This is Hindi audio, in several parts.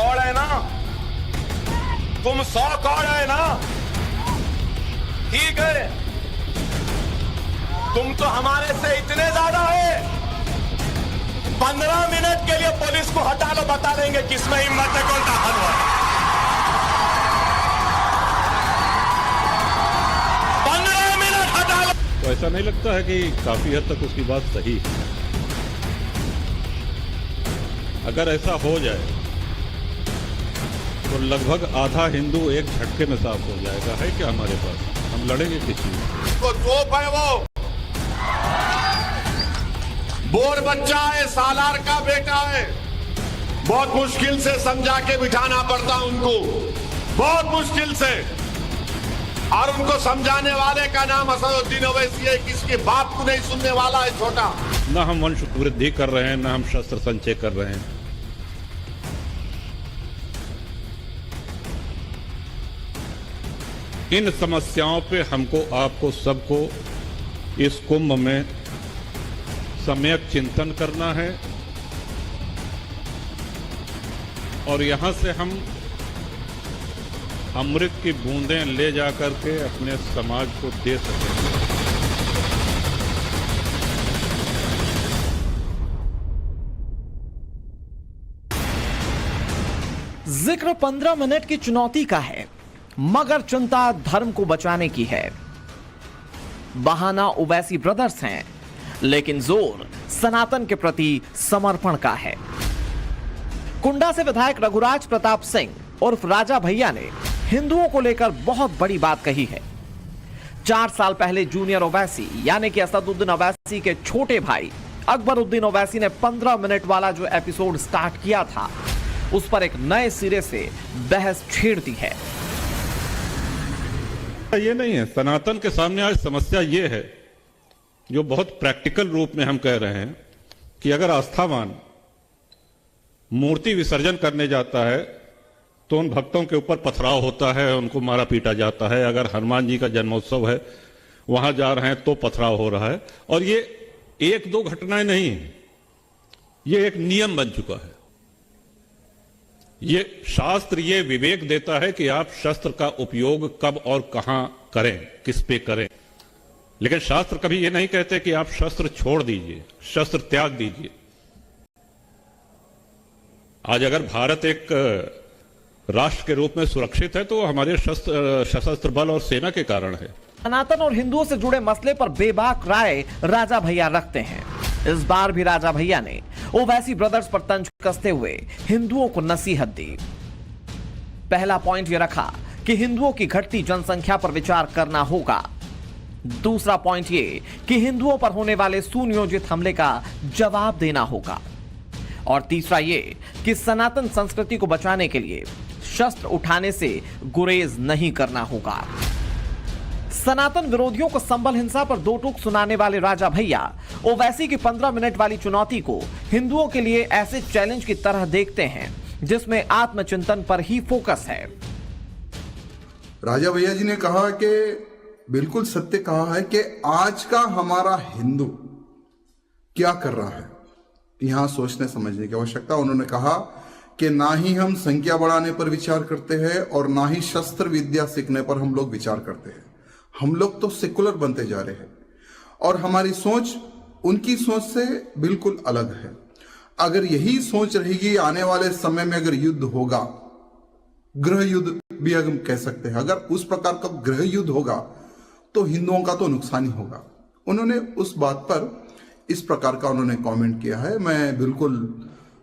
कौड़ है ना, तुम 100 कौड़ है ना, ठीक है, तुम तो हमारे से इतने ज्यादा है। 15 मिनट के लिए पुलिस को हटा लो, बता देंगे किसमें हिम्मत है, कौन ताकतवर है। 15 मिनट हटा लो। तो ऐसा नहीं लगता है कि काफी हद तक उसकी बात सही है? अगर ऐसा हो जाए तो लगभग आधा हिंदू एक झटके में साफ हो जाएगा। है क्या हमारे पास? हम लड़ेंगे किसी को तोप है वो, बोर बच्चा है, सालार का बेटा है, बहुत मुश्किल से समझा के बिठाना पड़ता उनको, बहुत मुश्किल से। और उनको समझाने वाले का नाम असदुद्दीन ओवैसी है, किसके बाप को नहीं सुनने वाला है छोटा। ना हम वंश वृद्धि कर रहे हैं, ना हम शस्त्र संचय कर रहे हैं। इन समस्याओं पे हमको, आपको, सबको इस कुंभ में सम्यक चिंतन करना है और यहां से हम अमृत की बूंदें ले जाकर के अपने समाज को दे सकेंगे। जिक्र 15 मिनट की चुनौती का है, मगर चिंता धर्म को बचाने की है। बहाना ओवैसी ब्रदर्स हैं, लेकिन जोर सनातन के प्रति समर्पण का है। कुंडा से विधायक रघुराज प्रताप सिंह उर्फ राजा भैया ने हिंदुओं को लेकर बहुत बड़ी बात कही है। 4 साल पहले जूनियर ओवैसी यानी कि असदुद्दीन ओवैसी के छोटे भाई अकबरुद्दीन ओवैसी ने 15 मिनट वाला जो एपिसोड स्टार्ट किया था, उस पर एक नए सिरे से बहस छेड़ दी है। ये नहीं है, सनातन के सामने आज समस्या ये है, जो बहुत प्रैक्टिकल रूप में हम कह रहे हैं कि अगर आस्थावान मूर्ति विसर्जन करने जाता है तो उन भक्तों के ऊपर पथराव होता है, उनको मारा पीटा जाता है। अगर हनुमान जी का जन्मोत्सव है, वहां जा रहे हैं तो पथराव हो रहा है। और ये 1-2 घटनाएं नहीं, ये एक नियम बन चुका है। ये शास्त्र ये विवेक देता है कि आप शस्त्र का उपयोग कब और कहां करें, किस पे करें, लेकिन शास्त्र कभी ये नहीं कहते कि आप शस्त्र छोड़ दीजिए, शस्त्र त्याग दीजिए। आज अगर भारत एक राष्ट्र के रूप में सुरक्षित है तो हमारे सशस्त्र बल और सेना के कारण है। सनातन और हिंदुओं से जुड़े मसले पर बेबाक राय राजा भैया रखते हैं। इस बार भी राजा भैया ने ओवैसी ब्रदर्स पर तंज कसते हुए हिंदुओं को नसीहत दी। पहला पॉइंट यह रखा कि हिंदुओं की घटती जनसंख्या पर विचार करना होगा। दूसरा पॉइंट ये कि हिंदुओं पर होने वाले सुनियोजित हमले का जवाब देना होगा। और तीसरा ये कि सनातन संस्कृति को बचाने के लिए शस्त्र उठाने से गुरेज नहीं करना होगा। सनातन विरोधियों को संबल हिंसा पर 2 टूक सुनाने वाले राजा भैया ओवैसी की 15 मिनट वाली चुनौती को हिंदुओं के लिए ऐसे चैलेंज की तरह देखते हैं जिसमें आत्मचिंतन पर ही फोकस है। राजा भैया जी ने कहा कि बिल्कुल सत्य कहा है कि आज का हमारा हिंदू क्या कर रहा है, यहां सोचने समझने की आवश्यकता। उन्होंने कहा कि ना ही हम संख्या बढ़ाने पर विचार करते हैं और ना ही शस्त्र विद्या सीखने पर हम लोग विचार करते हैं। हम लोग तो सेकुलर बनते जा रहे हैं और हमारी सोच उनकी सोच से बिल्कुल अलग है। अगर यही सोच रहेगी, आने वाले समय में अगर युद्ध होगा, गृह युद्ध भी हम कह सकते हैं, अगर उस प्रकार का गृह युद्ध होगा तो हिंदुओं का तो नुकसान ही होगा। उन्होंने उस बात पर इस प्रकार का उन्होंने कमेंट किया है। मैं बिल्कुल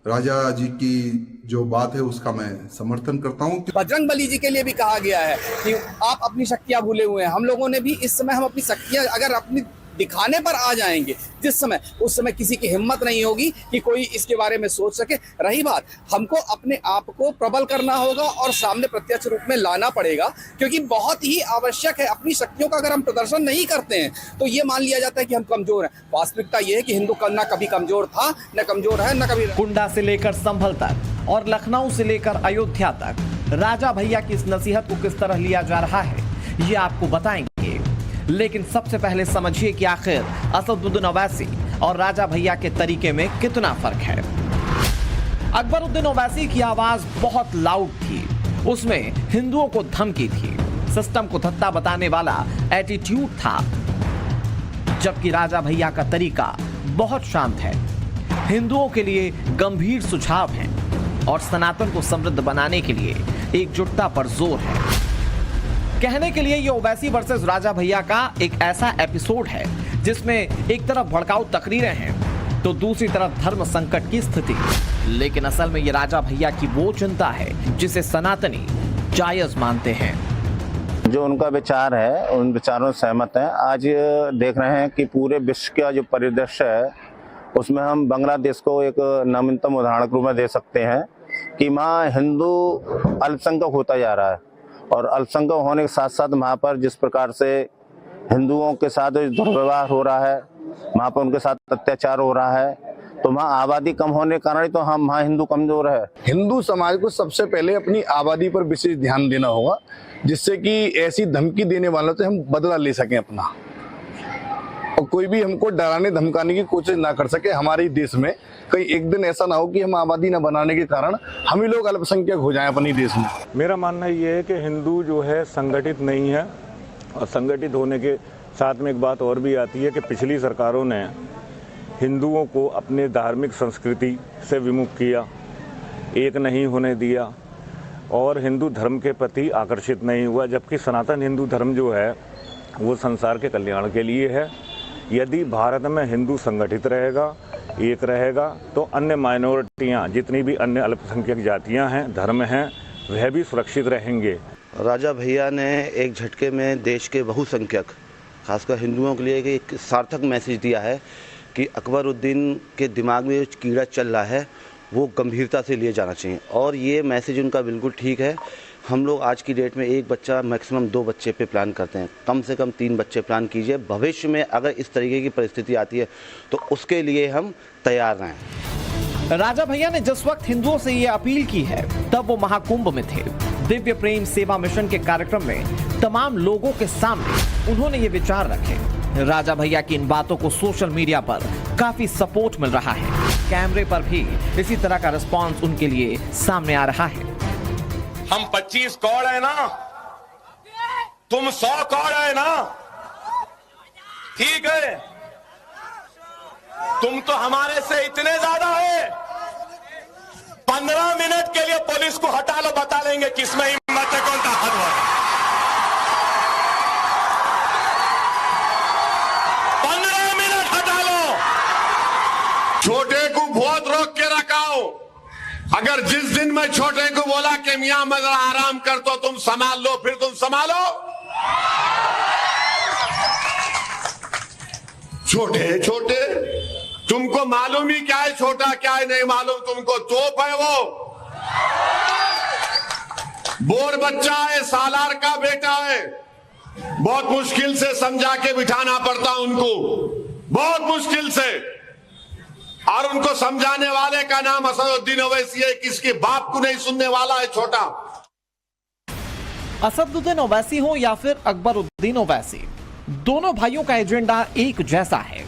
राजा जी की जो बात है उसका मैं समर्थन करता हूं। बजरंग बली जी के लिए भी कहा गया है कि आप अपनी शक्तियां भूले हुए हैं। हम लोगों ने भी इस समय हम अपनी शक्तियां अगर अपनी दिखाने पर आ जाएंगे जिस समय, उस समय किसी की हिम्मत नहीं होगी कि कोई इसके बारे में सोच सके। रही बात, हमको अपने आप को प्रबल करना होगा और सामने प्रत्यक्ष रूप में लाना पड़ेगा, क्योंकि बहुत ही आवश्यक है। अपनी शक्तियों का अगर हम प्रदर्शन नहीं करते हैं तो ये मान लिया जाता है कि हम कमजोर हैं। वास्तविकता ये है कि हिंदू न कभी कमजोर था, न कमजोर है, न कभी। कुंडा से लेकर संभल तक और लखनऊ से लेकर अयोध्या तक राजा भैया की इस नसीहत को किस तरह लिया जा रहा है, ये आपको बताएंगे। लेकिन सबसे पहले समझिए कि आखिर असदुद्दीन ओवैसी और राजा भैया के तरीके में कितना फर्क है। अकबरुद्दीन ओवैसी की आवाज बहुत लाउड थी, उसमें हिंदुओं को धमकी थी, सिस्टम को धत्ता बताने वाला एटीट्यूड था। जबकि राजा भैया का तरीका बहुत शांत है, हिंदुओं के लिए गंभीर सुझाव हैं और सनातन को समृद्ध बनाने के लिए एकजुटता पर जोर है। कहने के लिए ये ओवैसी वर्सेस राजा भैया का एक ऐसा एपिसोड है जिसमें एक तरफ भड़काऊ तकरीरें हैं तो दूसरी तरफ धर्म संकट की स्थिति। लेकिन असल में ये राजा भैया की वो चिंता है जिसे सनातनी जायज मानते हैं। जो उनका विचार है उन विचारों से सहमत हैं। आज देख रहे हैं कि पूरे विश्व का जो परिदृश्य है उसमें हम बांग्लादेश को एक नवीनतम उदाहरण के रूप में दे सकते हैं कि वहाँ हिंदू अल्पसंख्यक होता जा रहा है और अल्पसंख्यक होने के साथ साथ वहाँ पर जिस प्रकार से हिंदुओं के साथ दुर्व्यवहार हो रहा है, वहाँ पर उनके साथ अत्याचार हो रहा है, तो वहाँ आबादी कम होने के कारण तो हम वहाँ हिंदू कमजोर है। हिंदू समाज को सबसे पहले अपनी आबादी पर विशेष ध्यान देना होगा जिससे कि ऐसी धमकी देने वालों से हम बदला ले सकें अपना, और कोई भी हमको डराने धमकाने की कोशिश ना कर सके हमारे देश में। कहीं एक दिन ऐसा ना हो कि हम आबादी न बनाने के कारण हम ही लोग अल्पसंख्यक हो जाएं अपने देश में। मेरा मानना ये है कि हिंदू जो है संगठित नहीं है, और संगठित होने के साथ में एक बात और भी आती है कि पिछली सरकारों ने हिंदुओं को अपने धार्मिक संस्कृति से विमुख किया, एक नहीं होने दिया और हिंदू धर्म के प्रति आकर्षित नहीं हुआ। जबकि सनातन हिंदू धर्म जो है वो संसार के कल्याण के लिए है। यदि भारत में हिंदू संगठित रहेगा, एक रहेगा, तो अन्य माइनॉरिटियाँ जितनी भी अन्य अल्पसंख्यक जातियाँ हैं, धर्म हैं, वह भी सुरक्षित रहेंगे। राजा भैया ने एक झटके में देश के बहुसंख्यक खासकर हिंदुओं के लिए एक सार्थक मैसेज दिया है कि अकबरुद्दीन के दिमाग में जो कीड़ा चल रहा है वो गंभीरता से लिए जाना चाहिए, और ये मैसेज उनका बिल्कुल ठीक है। हम लोग आज की डेट में एक बच्चा मैक्सिमम 2 बच्चे पे प्लान करते हैं, कम से कम 3 बच्चे प्लान कीजिए। भविष्य में अगर इस तरीके की परिस्थिति आती है तो उसके लिए हम तैयार रहें। राजा भैया ने जिस वक्त हिंदुओं से ये अपील की है तब वो महाकुंभ में थे। दिव्य प्रेम सेवा मिशन के कार्यक्रम में तमाम लोगों के सामने उन्होंने ये विचार रखे। राजा भैया की इन बातों को सोशल मीडिया पर काफी सपोर्ट मिल रहा है। कैमरे पर भी इसी तरह का रिस्पांस उनके लिए सामने आ रहा है। हम 25 कौड़ है ना, तुम 100 कौड़ है ना, ठीक है, तुम तो हमारे से इतने ज्यादा है। 15 मिनट के लिए पुलिस को हटा लो, बता देंगे किसमें हिम्मत है, कौन ताकतवर है। 15 मिनट हटा लो। छोटे को बहुत रोक के रखाओ। अगर जिस दिन मैं छोटे को बोला कि मियां मैं जरा आराम कर तो तुम संभाल लो, फिर तुम संभालो। छोटे छोटे तुमको मालूम ही क्या है छोटा क्या है नहीं मालूम तुमको। तोप है वो, बोर बच्चा है, सालार का बेटा है। बहुत मुश्किल से समझा के बिठाना पड़ता उनको, बहुत मुश्किल से। और उनको समझाने वाले का नाम असदुद्दीन ओवैसी है, किसके बाप को नहीं सुनने वाला है छोटा। असदुद्दीन ओवैसी हो या फिर अकबरुद्दीन ओवैसी, दोनों भाइयों का एजेंडा एक जैसा है,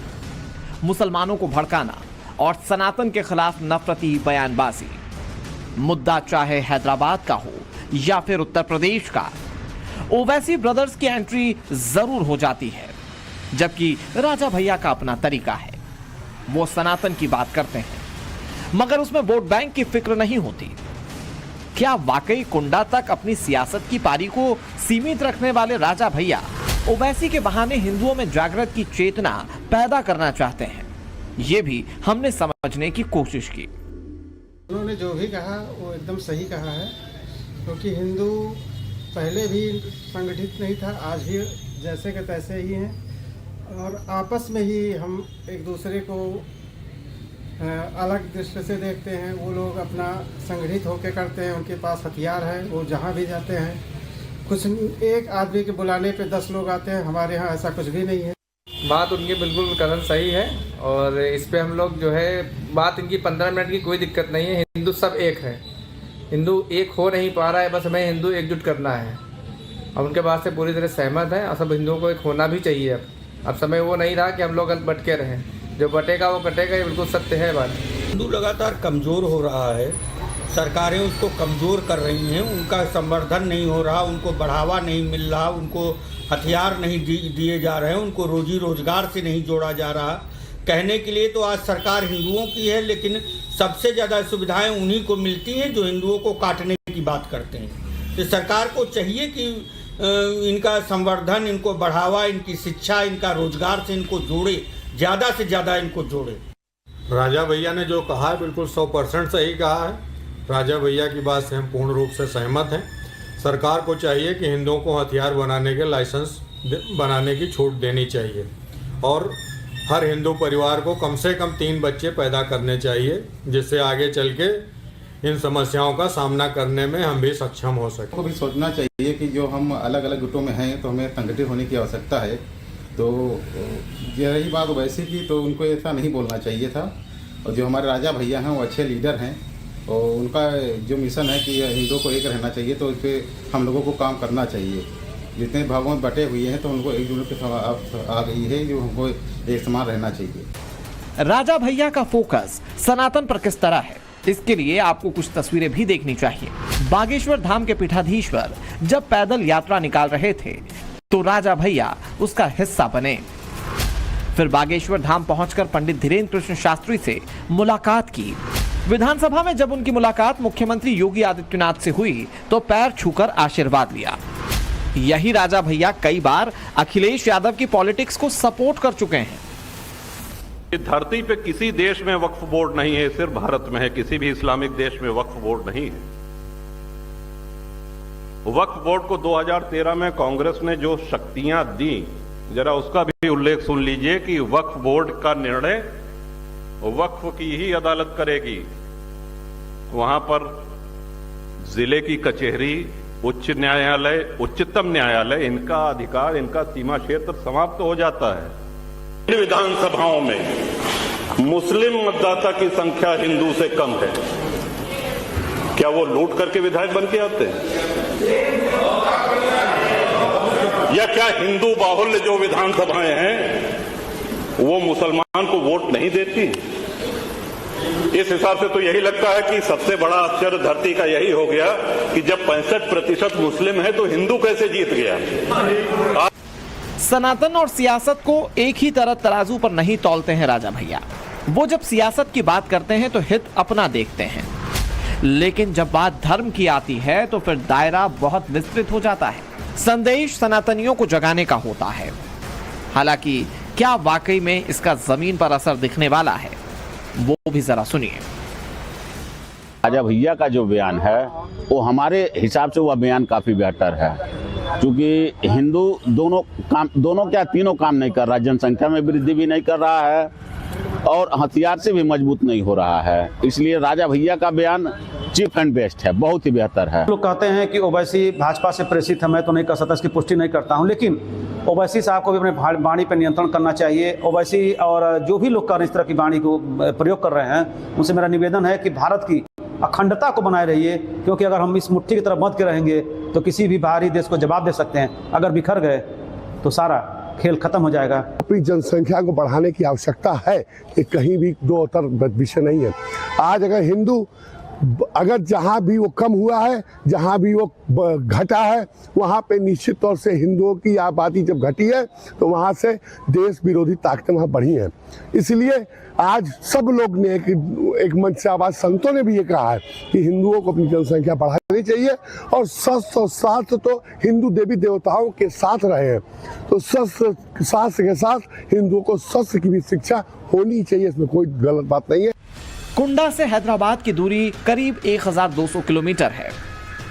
मुसलमानों को भड़काना और सनातन के खिलाफ नफरती बयानबाजी। मुद्दा चाहे हैदराबाद का हो या फिर उत्तर प्रदेश का, ओवैसी ब्रदर्स की एंट्री जरूर हो जाती है। जबकि राजा भैया का अपना तरीका है, वो सनातन की बात करते हैं मगर उसमें वोट बैंक की फिक्र नहीं होती। क्या वाकई कुंडा तक अपनी सियासत की पारी को सीमित रखने वाले राजा भैया ओवैसी के बहाने हिंदुओं में जागृत की चेतना पैदा करना चाहते हैं? ये भी हमने समझने की कोशिश की। उन्होंने जो भी कहा वो एकदम सही कहा है, क्योंकि हिंदू पहले भी संगठित नहीं था, आज भी जैसे के तैसे ही हैं, और आपस में ही हम एक दूसरे को अलग दृष्टि से देखते हैं। वो लोग अपना संगठित होकर करते हैं, उनके पास हथियार है, वो जहाँ भी जाते हैं कुछ एक आदमी के बुलाने पे 10 लोग आते हैं। हमारे यहाँ ऐसा कुछ भी नहीं है। बात उनकी बिल्कुल कथन सही है, और इस पे हम लोग जो है बात इनकी 15 मिनट की कोई दिक्कत नहीं है। हिंदू सब एक है, हिंदू एक हो नहीं पा रहा है, बस हमें हिंदू एकजुट करना है। अब उनके बात से पूरी तरह सहमत है, और सब हिंदुओं को एक होना भी चाहिए। अब समय वो नहीं रहा कि हम लोग बटके रहें, जो बटेगा वो कटेगा, ये बिल्कुल सत्य है बात। हिंदू लगातार कमज़ोर हो रहा है, सरकारें उसको कमज़ोर कर रही हैं, उनका संवर्धन नहीं हो रहा, उनको बढ़ावा नहीं मिल रहा, उनको हथियार नहीं दिए जा रहे हैं, उनको रोजी रोजगार से नहीं जोड़ा जा रहा। कहने के लिए तो आज सरकार हिंदुओं की है, लेकिन सबसे ज़्यादा सुविधाएं उन्हीं को मिलती हैं जो हिंदुओं को काटने की बात करते हैं। तो सरकार को चाहिए कि इनका संवर्धन, इनको बढ़ावा, इनकी शिक्षा, इनका रोजगार से इनको जोड़े, ज़्यादा से ज़्यादा इनको जोड़े। राजा भैया ने जो कहा है बिल्कुल 100% सही कहा है। राजा भैया की बात से हम पूर्ण रूप से सहमत हैं। सरकार को चाहिए कि हिंदुओं को हथियार बनाने के लाइसेंस बनाने की छूट देनी चाहिए और हर हिंदू परिवार को कम से कम 3 बच्चे पैदा करने चाहिए, जिससे आगे चल के इन समस्याओं का सामना करने में हम भी सक्षम हो सकें। को भी सोचना चाहिए कि जो हम अलग अलग गुटों में हैं तो हमें संगठित होने की आवश्यकता है। तो ये रही बात वैसे की, तो उनको ऐसा नहीं बोलना चाहिए था। और जो हमारे राजा भैया हैं वो अच्छे लीडर हैं और उनका जो मिशन है कि हिंदुओं को एक रहना चाहिए, तो इस पर हम लोगों को काम करना चाहिए। जितने भागों में बटे हुए हैं तो उनको एकजुट के आ गई है जो हमको एक समान रहना चाहिए। राजा भैया का फोकस सनातन पर किस तरह है, इसके लिए आपको कुछ तस्वीरें भी देखनी चाहिए। बागेश्वर धाम के पीठाधीश्वर जब पैदल यात्रा निकाल रहे थे तो राजा भैया उसका हिस्सा बने। फिर बागेश्वर धाम पहुंचकर पंडित धीरेन्द्र कृष्ण शास्त्री से मुलाकात की। विधानसभा में जब उनकी मुलाकात मुख्यमंत्री योगी आदित्यनाथ से हुई तो पैर छूकर आशीर्वाद लिया। यही राजा भैया कई बार अखिलेश यादव की पॉलिटिक्स को सपोर्ट कर चुके हैं। धरती पे किसी देश में वक्फ बोर्ड नहीं है, सिर्फ भारत में है। किसी भी इस्लामिक देश में वक्फ बोर्ड नहीं है। वक्फ बोर्ड को 2013 में कांग्रेस ने जो शक्तियां दी, जरा उसका भी उल्लेख सुन लीजिए कि वक्फ बोर्ड का निर्णय वक्फ की ही अदालत करेगी। वहां पर जिले की कचहरी, उच्च न्यायालय, उच्चतम न्यायालय, इनका अधिकार, इनका सीमा क्षेत्र समाप्त हो जाता है। इन विधानसभाओं में मुस्लिम मतदाता की संख्या हिंदू से कम है। क्या वो लूट करके विधायक बन के आते हैं? या क्या हिंदू बाहुल्य जो विधानसभाएं हैं वो मुसलमान को वोट नहीं देती? इस हिसाब से तो यही लगता है कि सबसे बड़ा आश्चर्य धरती का यही हो गया कि जब 65% मुस्लिम है तो हिंदू कैसे जीत गया। सनातन और सियासत को एक ही तरह तराजू पर नहीं तौलते हैं राजा भैया। वो जब सियासत की बात करते हैं तो हित अपना देखते हैं, लेकिन जब बात धर्म की आती है तो फिर दायरा बहुत विस्तृत हो जाता है। संदेश सनातनियों को जगाने का होता है। हालांकि क्या वाकई में इसका जमीन पर असर दिखने वाला है, वो भी जरा सुनिए। राजा भैया का जो बयान है वो हमारे हिसाब से वह बयान काफी बेहतर है, क्योंकि हिंदू दोनों क्या तीनों काम नहीं कर रहा, जनसंख्या में वृद्धि भी नहीं कर रहा है और हथियार से भी मजबूत नहीं हो रहा है। इसलिए राजा भैया का बयान चीफ एंड बेस्ट है, बहुत ही बेहतर है। लोग कहते हैं कि ओवैसी भाजपा से प्रेषित है, मैं तो नहीं कर सकता, इसकी पुष्टि नहीं करता हूं, लेकिन ओवैसी साहब को भी अपने वाणी पर नियंत्रण करना चाहिए। ओवैसी और जो भी लोग इस तरह की वाणी को प्रयोग कर रहे हैं, उनसे मेरा निवेदन है कि भारत की अखंडता को बनाए रहिए, क्योंकि अगर हम इस मुट्ठी की तरफ बंध के रहेंगे तो किसी भी बाहरी देश को जवाब दे सकते हैं। अगर बिखर गए तो सारा खेल खत्म हो जाएगा। अपनी जनसंख्या को बढ़ाने की आवश्यकता है, ये कहीं भी दो तरफ विषय नहीं है। आज अगर जहाँ भी वो कम हुआ है, जहाँ भी वो घटा है, वहाँ पे निश्चित तौर से हिंदुओं की आबादी जब घटी है तो वहाँ से देश विरोधी ताकतें वहाँ बढ़ी हैं। इसलिए आज सब लोग ने एक मंच से आवाज, संतों ने भी ये कहा है कि हिंदुओं को अपनी जनसंख्या बढ़ानी चाहिए और शास्त्र तो हिंदू देवी देवताओं के साथ रहे हैं, तो शास्त्र के साथ हिंदुओं को शास्त्र की भी शिक्षा होनी चाहिए, इसमें कोई गलत बात नहीं है। कुंडा से हैदराबाद की दूरी करीब 1200 किलोमीटर है,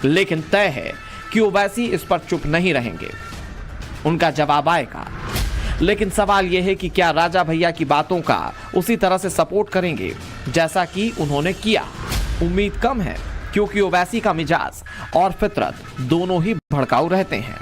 लेकिन तय है कि ओवैसी इस पर चुप नहीं रहेंगे, उनका जवाब आएगा। लेकिन सवाल यह है कि क्या राजा भैया की बातों का उसी तरह से सपोर्ट करेंगे जैसा कि उन्होंने किया? उम्मीद कम है, क्योंकि ओवैसी का मिजाज और फितरत दोनों ही भड़काऊ रहते हैं।